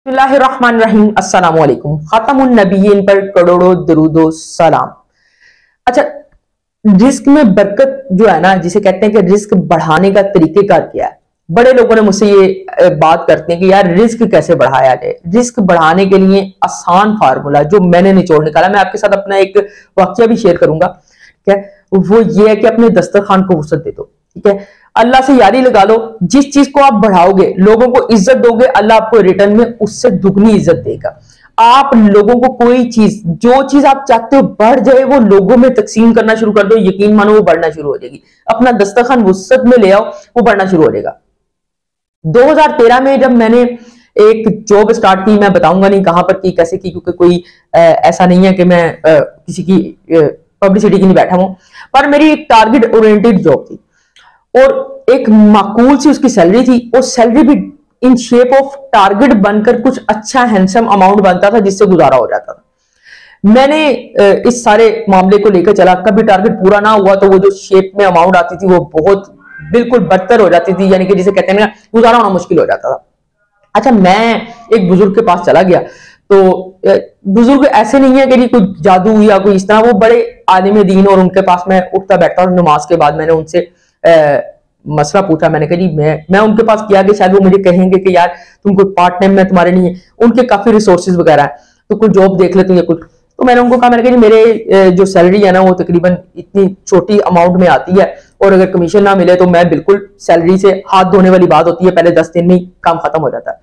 बिस्मिल्लाहिर्रहमानिर्रहीम अस्सलाम वालेकुम। खातमुन नबिय्यीन पर करोड़ों दरूदो सलाम। अच्छा, रिस्क में बरकत जो है ना, जिसे कहते हैं कि रिस्क बढ़ाने का तरीकेकार क्या है। बड़े लोगों ने मुझसे ये बात करते हैं कि यार रिस्क कैसे बढ़ाया जाए। रिस्क बढ़ाने के लिए आसान फार्मूला जो मैंने निचोड़ निकाला, मैं आपके साथ अपना एक वाकया भी शेयर करूंगा, ठीक है। वो ये है कि अपने दस्तरखान को वसअत दे दो, ठीक है। अल्लाह से यारी लगा लो, जिस चीज को आप बढ़ाओगे, लोगों को इज्जत दोगे, अल्लाह आपको रिटर्न में उससे दुगनी इज्जत देगा। आप लोगों को कोई चीज, जो चीज आप चाहते हो बढ़ जाए, वो लोगों में तकसीम करना शुरू कर दो, यकीन मानो वो बढ़ना शुरू हो जाएगी। अपना दस्तरखान वसअत में ले आओ, वो बढ़ना शुरू हो जाएगा। 2013 में जब मैंने एक जॉब स्टार्ट की, मैं बताऊंगा नहीं कहां पर की, कैसे की, क्योंकि कोई ऐसा नहीं है कि मैं किसी की पब्लिसिटी की नहीं बैठा हूं, पर मेरी एक टारगेट ओरिएंटेड जॉब थी और एक माकूल सी उसकी सैलरी थी। और सैलरी भी इन शेप ऑफ टारगेट बनकर कुछ अच्छा हैंडसम अमाउंट बनता था जिससे गुजारा हो जाता था। मैंने इस सारे मामले को लेकर चला, कभी टारगेट पूरा ना हुआ तो वो जो शेप में अमाउंट आती थी वो बहुत बिल्कुल बदतर हो जाती थी, यानी कि जिसे कहते हैं ना, गुजारा होना मुश्किल हो जाता था। अच्छा, मैं एक बुजुर्ग के पास चला गया, तो बुजुर्ग ऐसे नहीं है कि नहीं कोई जादू या कोई इस तरह, वो बड़े आलिम दीन, और उनके पास मैं उठता बैठता हूँ। नमाज के बाद मैंने उनसे मसला पूछा। मैंने कहा जी, मैं उनके पास किया कि शायद वो मुझे कहेंगे कि यार तुम कोई पार्ट टाइम में तुम्हारे लिए, उनके काफी रिसोर्सेज वगैरह है, तो कोई जॉब देख लेते हैं कुछ। तो मैंने उनको कहा, मैंने कहा जी मेरे जो सैलरी है ना वो तकरीबन इतनी छोटी अमाउंट में आती है, और अगर कमीशन ना मिले तो मैं बिल्कुल सैलरी से हाथ धोने वाली बात होती है, पहले 10 दिन में ही काम खत्म हो जाता है,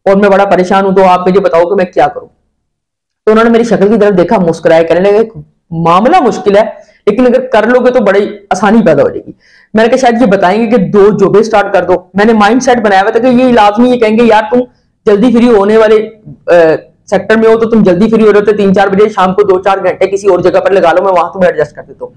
और मैं बड़ा परेशान हूं, तो आप मुझे बताओ कि मैं क्या करूं। तो उन्होंने मेरी शक्ल की तरफ देखा, मुस्कुराए, कहने लगे मामला मुश्किल है, लेकिन अगर कर लोगे तो बड़ी आसानी पैदा हो जाएगी। मैंने कहा शायद ये बताएंगे कि 2 जॉबें स्टार्ट कर दो। मैंने माइंड सेट बनाया हुआ था कि ये लाजमी ये कहेंगे यार तुम जल्दी फ्री होने वाले सेक्टर में हो, तो तुम जल्दी फ्री हो रहे हो, तो 3-4 बजे शाम को 2-4 घंटे किसी और जगह पर लगा लो, मैं वहां तुम्हें एडजस्ट कर देता हूँ।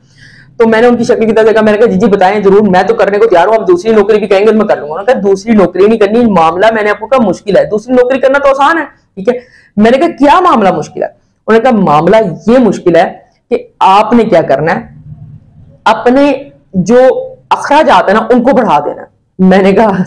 तो मैंने उनकी शक्ल की तरफ देखा, मैंने कहा जी जी बताएं जरूर, मैं तो करने को तैयार हूँ, आप दूसरी नौकरी भी कहेंगे तो मैं कर लूंगा। उन्होंने कहा दूसरी नौकरी नहीं करनी, मामला मैंने आपको कहा मुश्किल है, दूसरी नौकरी करना तो आसान है, ठीक है। मैंने कहा क्या मामला मुश्किल है। उन्होंने कहा मामला ये मुश्किल है कि आपने क्या करना है, अपने जो अखराजात है ना उनको बढ़ा देना। मैंने कहा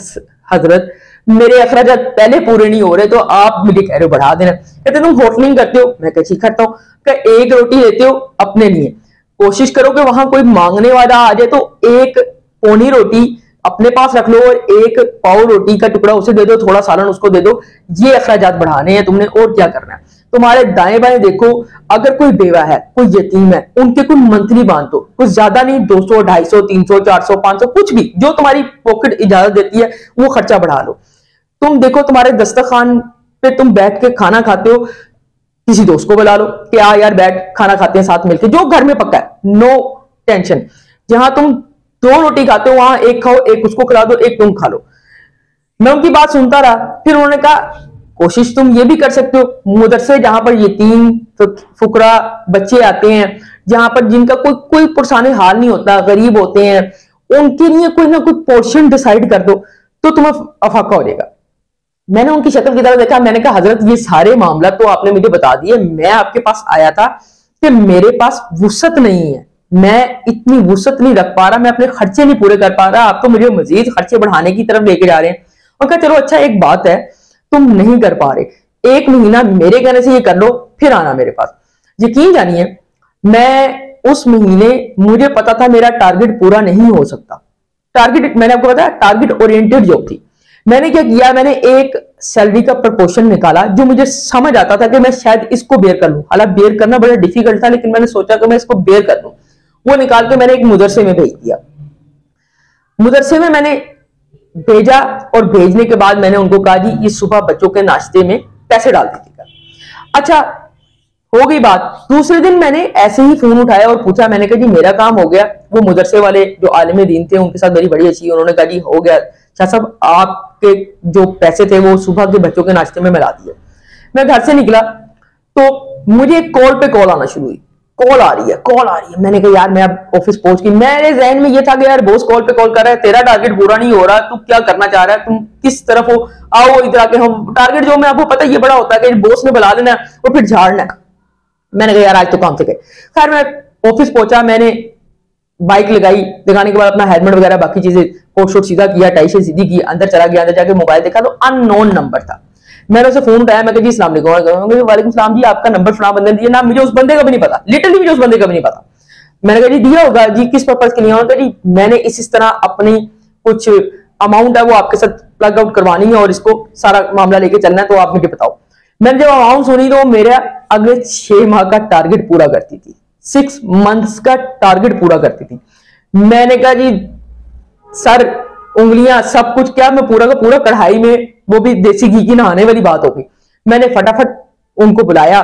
हजरत मेरे अखराजात पहले पूरे नहीं हो रहे, तो आप मुझे कह रहे हो बढ़ा देना। कहते तुम होटलिंग करते हो, मैं कैसी करता हूँ, एक रोटी लेते हो अपने लिए, कोशिश करो कि वहां कोई मांगने वाला आ जाए तो एक पौनी रोटी अपने पास रख लो और एक पाव रोटी का टुकड़ा उसे दे दो, थोड़ा सालन उसको दे दो। ये अखराजात बढ़ाने हैं तुमने, और क्या करना है। तुम्हारे दाएं बाएं देखो, अगर कोई बेवा है, कोई यतीम है, उनके कुछ मंथली बांध दो, कुछ ज्यादा नहीं, 200, 250, 300, 400, 500, कुछ भी जो तुम्हारी पॉकेट इजाजत देती है वो खर्चा बढ़ा लो। तुम देखो तुम्हारे दस्तरखान पे तुम बैठ के खाना खाते हो, किसी दोस्त को बुला लो कि आ यार बैठ खाना खाते हैं साथ मिलकर, जो घर में पक्का है, नो टेंशन। जहां तुम 2 रोटी खाते हो वहां एक खाओ, एक उसको खिला दो, एक तुम खा लो। मैं उनकी बात सुनता रहा, फिर उन्होंने कहा कोशिश तुम ये भी कर सकते हो, मदरसे जहां पर यतीम फुकरा बच्चे आते हैं, जहां पर जिनका कोई कोई पुरसाने हाल नहीं होता, गरीब होते हैं, उनके लिए कोई ना कोई पोर्शन डिसाइड कर दो, तो तुम्हें अफाका हो जाएगा। मैंने उनकी शक्ल की तरफ देखा, मैंने कहा हजरत ये सारे मामला तो आपने मुझे बता दिए, मैं आपके पास आया था कि मेरे पास वुसअत नहीं है, मैं इतनी वुसअत नहीं रख पा रहा, मैं अपने खर्चे नहीं पूरे कर पा रहा, आप तो मुझे मजीद खर्चे बढ़ाने की तरफ लेके जा रहे हैं। और कहा चलो अच्छा एक बात है, तुम नहीं कर पा रहे, 1 महीना मेरे कहने से ये कर लो, फिर आना मेरे पास। यकीन जानिए, मैं उस महीने, मुझे पता था मेरा टारगेट पूरा नहीं हो सकता। टारगेट मैंने आपको बताया टारगेट ओरिएंटेड जॉब थी। मैंने क्या किया, मैंने एक सैलरी का प्रपोर्शन निकाला जो मुझे समझ आता था कि मैं शायद इसको बेयर कर लूं। हालांकि बेयर करना बड़ा डिफिकल्ट था, लेकिन मैंने सोचा कि मैं इसको बेयर कर लूं। वो निकाल के मैंने एक मदरसे में भेज दिया। मदरसे में मैंने भेजा, और भेजने के बाद मैंने उनको कहा जी ये सुबह बच्चों के नाश्ते में पैसे डाल दीजिएगा। अच्छा, हो गई बात। दूसरे दिन मैंने ऐसे ही फोन उठाया और पूछा, मैंने कहा जी मेरा काम हो गया। वो मदरसे वाले जो आलिम दीन थे उनके साथ मेरी बड़ी अच्छी, उन्होंने कहा जी हो गया शाह साहब, आपके जो पैसे थे वो सुबह के बच्चों के नाश्ते में मिला दिए। मैं घर से निकला तो मुझे कॉल पे कॉल आना शुरू हुई, कॉल आ रही है, कॉल आ रही है। मैंने कहा यार मैं अब ऑफिस पहुंच गई। मेरे जहन में ये था कि यार बॉस कॉल पे कॉल कर रहा है, तेरा टारगेट पूरा नहीं हो रहा, तू क्या करना चाह रहा है, तुम किस तरफ हो, आओ इधर आके हम टारगेट जो, मैं आपको पता है ये बड़ा होता है कि बॉस ने बुला लेना और फिर झाड़ना। मैंने कहा यार आज तो काम से गए। खैर मैं ऑफिस पहुंचा, मैंने बाइक लगाई, लगाने के बाद अपना हेलमेट वगैरह बाकी चीजें कोट शोट सीधा किया, टाई से सीधी की, अंदर चला गया। अंदर जाके मोबाइल देखा तो अननोन नंबर था। मैंने उसे फोन उठाया, मैं कहा जी अस्सलाम वालेकुम। वालेकुम सलाम जी, आपका नंबर फलां बंदे ने दिया ना, मुझे उस बंदे का भी नहीं पता, लिटरली मुझे उस बंदे का भी नहीं पता। मैंने कहा जी दिया होगा जी, किस पर्पज के लिए? उन्होंने कहा जी मैंने इस तरह अपनी कुछ अमाउंट है वो आपके साथ प्लग आउट करवानी है और इसको सारा मामला लेके चलना है, तो आप मुझे बताओ। मैंने जब अमाउंट सुनी तो मेरा अगले 6 माह का टारगेट पूरा करती थी, 6 मंथ्स का टारगेट पूरा करती थी। मैंने कहा जी सर उंगलियां सब कुछ क्या, मैं पूरा का पूरा कढ़ाई में, वो भी देसी घी की नहाने वाली बात हो गई। मैंने फटाफट उनको बुलाया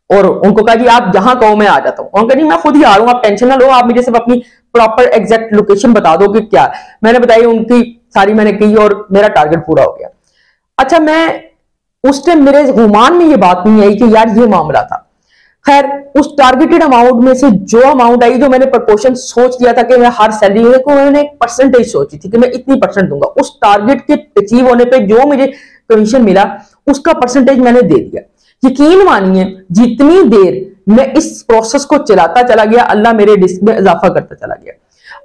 और उनको कहा जी आप जहां कहो मैं आ जाता हूं। उन्होंने कहा जी मैं खुद ही आ रहा हूं, आप टेंशन ना लो, आप मुझे सिर्फ अपनी प्रॉपर एग्जैक्ट लोकेशन बता दो कि क्या। मैंने बताई, उनकी सारी मैंने की और मेरा टारगेट पूरा हो गया। अच्छा, मैं उस टाइम मेरे गुमान में ये बात नहीं आई कि यार ये मामला था। खैर उस टारगेटेड अमाउंट में से जो अमाउंट आई, जो मैंने प्रपोर्शन सोच लिया था कि मैं हर सैलरी में, को मैंने एक परसेंटेज सोची थी कि मैं इतनी परसेंट दूंगा, उस टारगेट के अचीव होने पे जो मुझे कमीशन मिला उसका परसेंटेज मैंने दे दिया। यकीन मानिए जितनी देर मैं इस प्रोसेस को चलाता चला गया, अल्लाह मेरे रिस्क में इजाफा करता चला गया।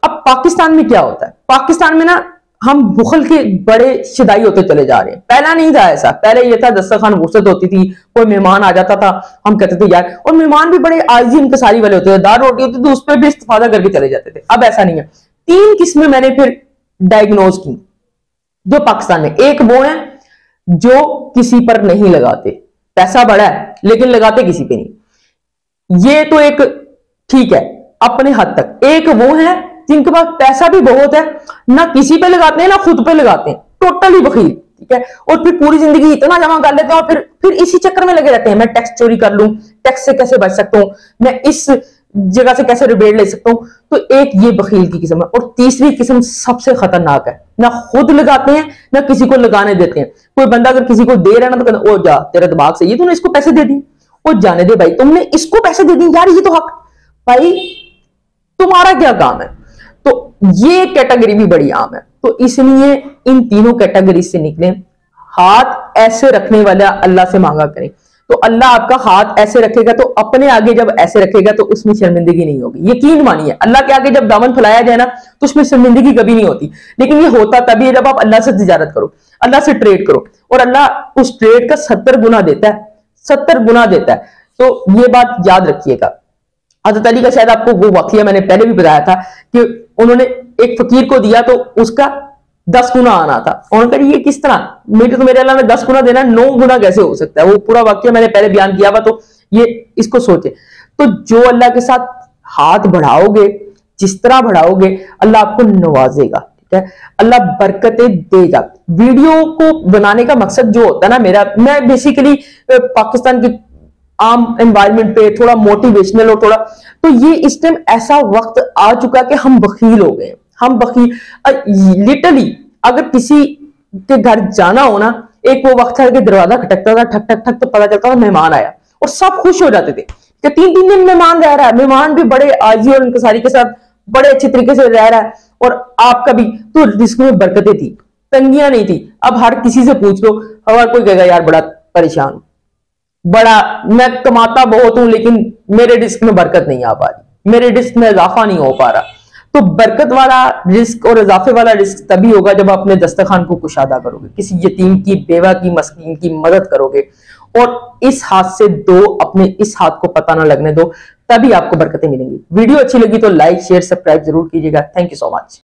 अब पाकिस्तान में क्या होता है, पाकिस्तान में ना हम बुखल के बड़े शिदाई होते चले जा रहे हैं। पहला नहीं था ऐसा, पहले ये था दस्तरखान वसअत होती थी, कोई मेहमान आ जाता था हम कहते थे यार, और मेहमान भी बड़े आजी इंकसारी वाले होते थे, दाल रोटी होती थी उस पर भी इस्तेफादा करके चले जाते थे। अब ऐसा नहीं है। 3 किस्में मैंने फिर डायग्नोज की जो पाकिस्तान में। एक वो है जो किसी पर नहीं लगाते, पैसा बड़ा है लेकिन लगाते किसी पे नहीं, ये तो एक ठीक है अपने हद तक। एक वो है जिनके पास पैसा भी बहुत है, ना किसी पे लगाते हैं ना खुद पे लगाते हैं, टोटली बखील, ठीक है, और फिर पूरी जिंदगी इतना जमा कर लेते हैं और फिर इसी चक्कर में लगे रहते हैं, मैं टैक्स चोरी कर लूं, टैक्स से कैसे बच सकता हूं, मैं इस जगह से कैसे रिबेट ले सकता हूं। तो एक ये बखील की किस्म है। और तीसरी किस्म सबसे खतरनाक है, ना खुद लगाते हैं ना किसी को लगाने देते हैं। कोई बंदा अगर किसी को दे रहा है ना तो कहते ओ जा तेरा दिमाग सही है, तूने इसको पैसे दे दिए, वो जाने दे भाई, तुमने इसको पैसे दे दिए यार, ये तो हक भाई, तुम्हारा क्या काम है। तो ये कैटेगरी भी बड़ी आम है। तो इसलिए इन तीनों कैटेगरी से निकले। हाथ ऐसे रखने वाला अल्लाह से मांगा करें, तो अल्लाह आपका हाथ ऐसे रखेगा, तो अपने आगे जब ऐसे रखेगा तो उसमें शर्मिंदगी नहीं होगी। यकीन मानिए अल्लाह के आगे जब दामन फैलाया जाए ना तो उसमें शर्मिंदगी कभी नहीं होती। लेकिन ये होता तभी है जब आप अल्लाह से तिजारत करो, अल्लाह से ट्रेड करो, और अल्लाह उस ट्रेड का 70 गुना देता है, 70 गुना देता है। तो ये बात याद रखिएगा। हज़रत अली का शायद आपको वो वाकया मैंने पहले भी बताया था कि उन्होंने एक फकीर को दिया तो उसका 10 गुना आना था। उन्होंने कहा ये किस तरह, मेरे अल्लाह ने 10 गुना देना, 9 गुना कैसे हो सकता है। वो पूरा वाकया मैंने पहले बयान किया हुआ, तो ये इसको सोचे। तो जो अल्लाह के साथ हाथ बढ़ाओगे, जिस तरह बढ़ाओगे अल्लाह आपको नवाजेगा, ठीक है, अल्लाह बरकतें देगा। वीडियो को बनाने का मकसद जो होता है ना मेरा, मैं बेसिकली पाकिस्तान की आम एनवायरनमेंट पे थोड़ा मोटिवेशनल और थोड़ा, तो ये इस टाइम ऐसा वक्त आ चुका कि हम बखील हो गए। हम बखील लिटरली, अगर किसी के घर जाना हो ना, एक वो वक्त था कि दरवाजा खटकता था, ठक ठक ठक, तो पता चलता था मेहमान आया और सब खुश हो जाते थे कि 3-3 दिन मेहमान रह रहा है। मेहमान भी बड़े आजी और इंकसारी के साथ बड़े अच्छे तरीके से रह रहा है, और आपका भी तो रिस्क में बरकतें थी, तंगियां नहीं थी। अब हर किसी से पूछ लो, हर कोई कहेगा यार बड़ा परेशान, बड़ा मैं कमाता बहुत हूं लेकिन मेरे रिस्क में बरकत नहीं आ पा रही, मेरे रिस्क में इजाफा नहीं हो पा रहा। तो बरकत वाला रिस्क और इजाफे वाला रिस्क तभी होगा जब आप अपने दस्तरखान को कुशादा करोगे, किसी यतीम की, बेवा की, मस्कीन की मदद करोगे, और इस हाथ से दो, अपने इस हाथ को पता ना लगने दो, तभी आपको बरकतें मिलेंगी। वीडियो अच्छी लगी तो लाइक शेयर सब्सक्राइब जरूर कीजिएगा। Thank you so much.